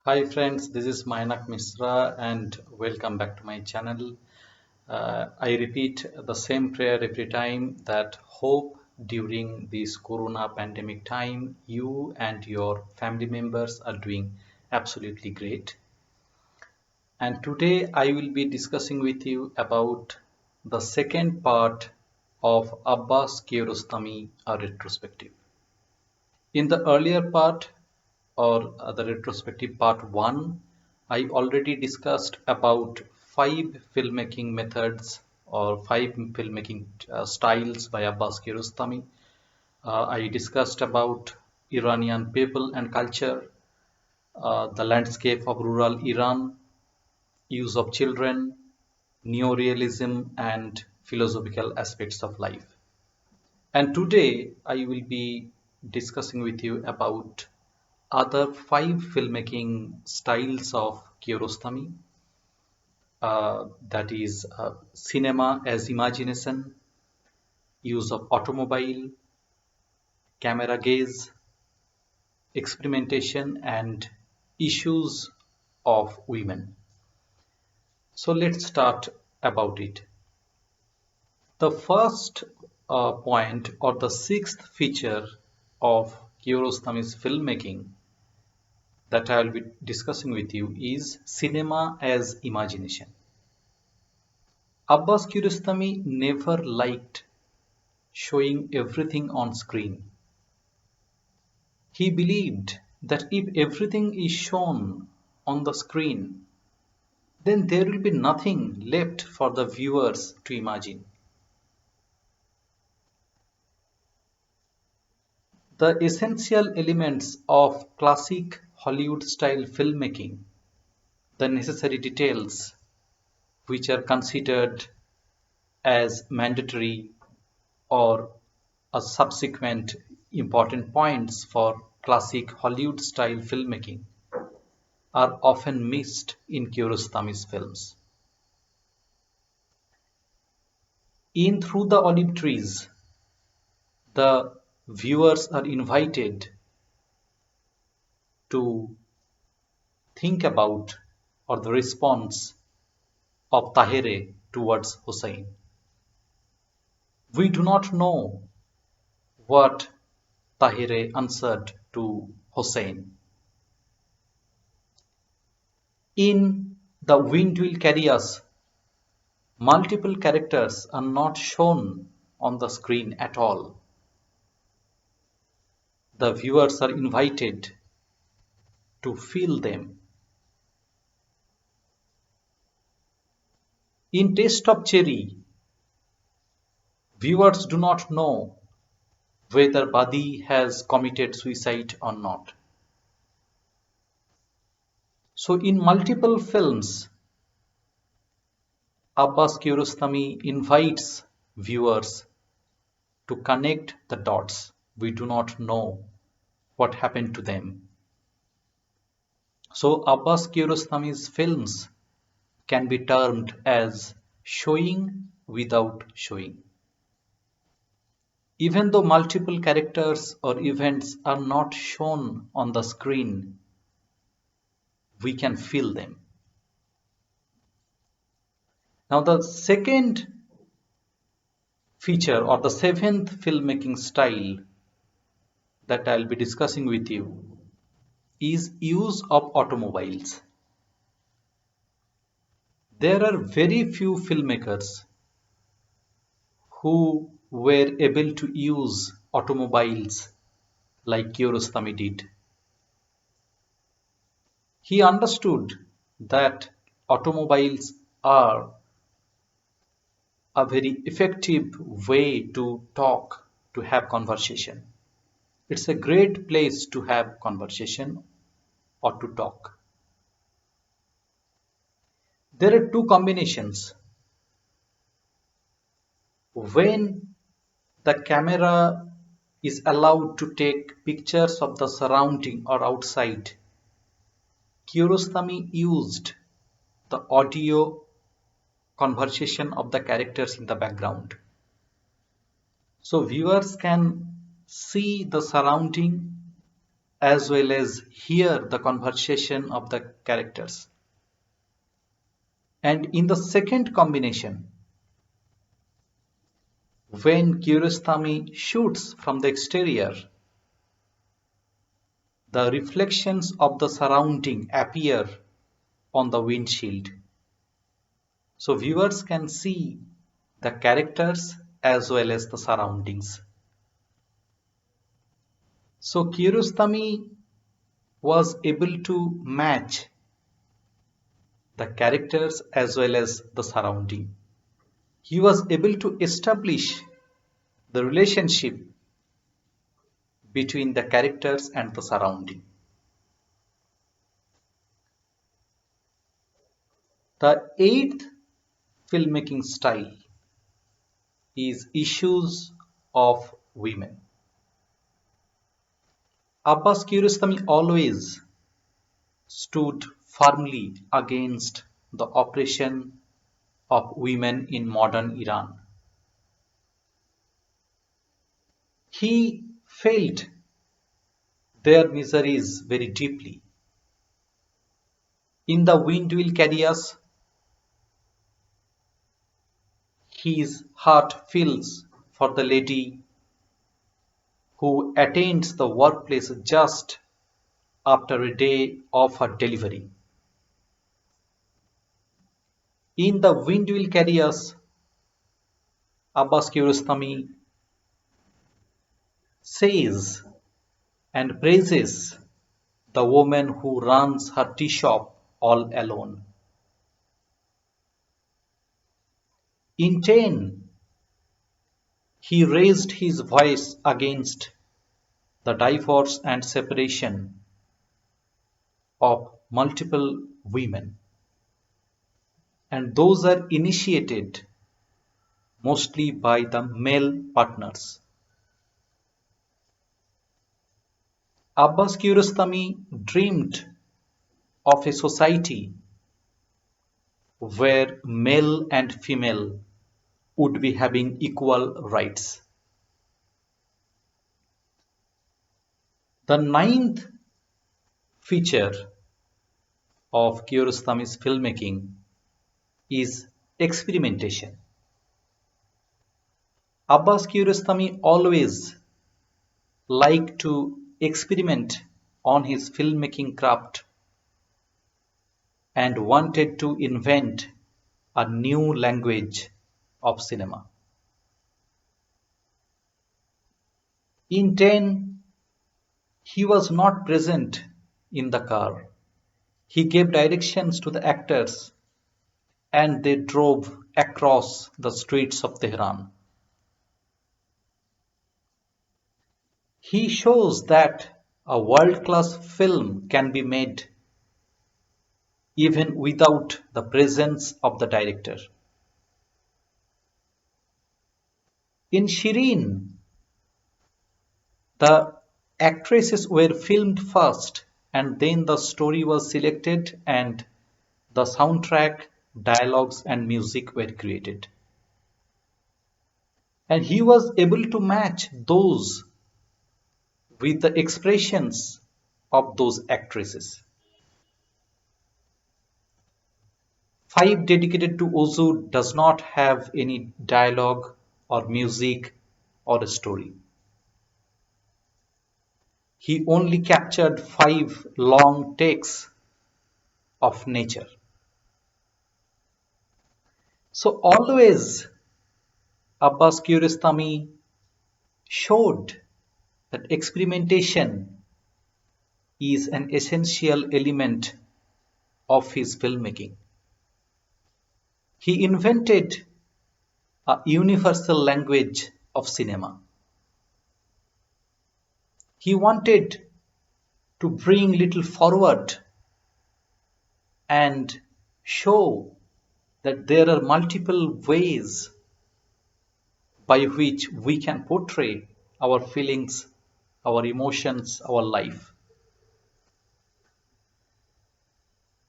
Hi friends, this is Mainak Misra and welcome back to my channel. I repeat the same prayer every time that hope during this Corona pandemic time you and your family members are doing absolutely great. And today I will be discussing with you about the second part of Abbas Kiarostami, a retrospective. In the earlier part or the retrospective part 1, I already discussed about 5 filmmaking methods or 5 filmmaking styles by Abbas Kiarostami. I discussed about Iranian people and culture, the landscape of rural Iran, use of children, neorealism, and philosophical aspects of life. And today I will be discussing with you about other 5 filmmaking styles of Kiarostami, that is cinema as imagination, use of automobile, camera gaze, experimentation, and issues of women. So let's start about it. The first point or the sixth feature of Kiarostami's filmmaking that I will be discussing with you is cinema as imagination. Abbas Kiarostami never liked showing everything on screen. He believed that if everything is shown on the screen, then there will be nothing left for the viewers to imagine. The essential elements of classic Hollywood style filmmaking, the necessary details which are considered as mandatory or a subsequent important points for classic Hollywood style filmmaking, are often missed in Kiarostami's films. In Through the Olive Trees, the viewers are invited to think about or the response of Tahere towards Hussein. We do not know what Tahere answered to Hussein. In The Wind Will Carry Us, multiple characters are not shown on the screen at all. The viewers are invited to feel them. In Taste of Cherry, viewers do not know whether Badi has committed suicide or not. So in multiple films, Abbas Kiarostami invites viewers to connect the dots. We do not know what happened to them. So Abbas Kiarostami's films can be termed as showing without showing. Even though multiple characters or events are not shown on the screen, we can feel them. Now the second feature or the seventh filmmaking style that I'll be discussing with you is use of automobiles. There are very few filmmakers who were able to use automobiles like Kiarostami did. He understood that automobiles are a very effective way to talk, to have conversation. It's a great place to have conversation or to talk. There are two combinations. When the camera is allowed to take pictures of the surrounding or outside, Kiarostami used the audio conversation of the characters in the background. So viewers can see the surrounding as well as hear the conversation of the characters. And in the second combination, when Kiarostami shoots from the exterior, the reflections of the surrounding appear on the windshield. So viewers can see the characters as well as the surroundings. So Kiarostami was able to match the characters as well as the surrounding. He was able to establish the relationship between the characters and the surrounding. The eighth filmmaking style is issues of women. Abbas Kiarostami always stood firmly against the oppression of women in modern Iran. He felt their miseries very deeply. In The Wind Will Carry Us, his heart feels for the lady who attends the workplace just after a day of her delivery. In The Wind Will Carry Us, Abbas Kiarostami says and praises the woman who runs her tea shop all alone. In 10, he raised his voice against the divorce and separation of multiple women, and those are initiated mostly by the male partners. Abbas Kiarostami dreamed of a society where male and female would be having equal rights. The ninth feature of Kiarostami's filmmaking is experimentation. Abbas Kiarostami always liked to experiment on his filmmaking craft and wanted to invent a new language of cinema. In 10, he was not present in the car. He gave directions to the actors and they drove across the streets of Tehran. He shows that a world-class film can be made even without the presence of the director. In Shireen, the actresses were filmed first and then the story was selected and the soundtrack, dialogues and music were created. And he was able to match those with the expressions of those actresses. 5 dedicated to Ozu does not have any dialogue or music or a story. He only captured 5 long takes of nature. So always Abbas Kiarostami showed that experimentation is an essential element of his filmmaking. He invented a universal language of cinema. He wanted to bring little forward and show that there are multiple ways by which we can portray our feelings, our emotions, our life.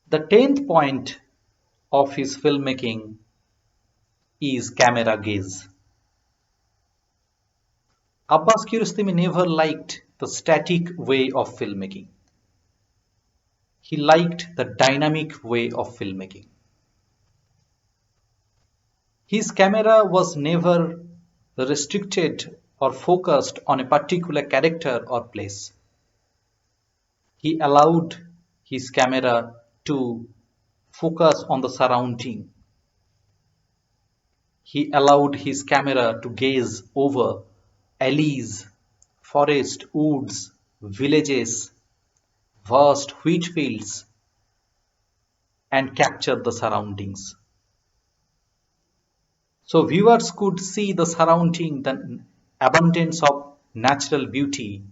The 10th point of his filmmaking is camera gaze. Abbas Kiarostami never liked the static way of filmmaking. He liked the dynamic way of filmmaking. His camera was never restricted or focused on a particular character or place. He allowed his camera to focus on the surrounding. He allowed his camera to gaze over alleys, forest, woods, villages, vast wheat fields, and capture the surroundings. So viewers could see the surrounding, the abundance of natural beauty,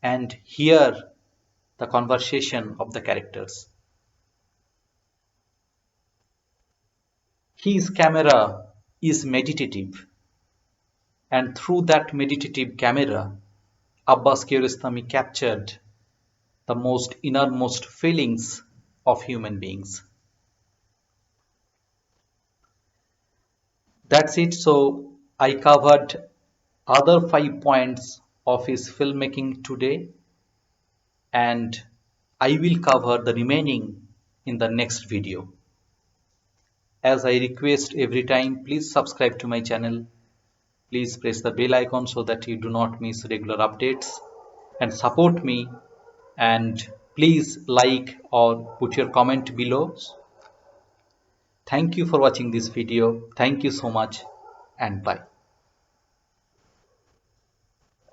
and hear the conversation of the characters. His camera is meditative, and through that meditative camera, Abbas Kiarostami captured the most innermost feelings of human beings. That's it. So I covered other 5 points of his filmmaking today, and I will cover the remaining in the next video. As I request every time, please subscribe to my channel. Please press the bell icon so that you do not miss regular updates, and support me, and please like or put your comment below. Thank you for watching this video. Thank you so much, and bye.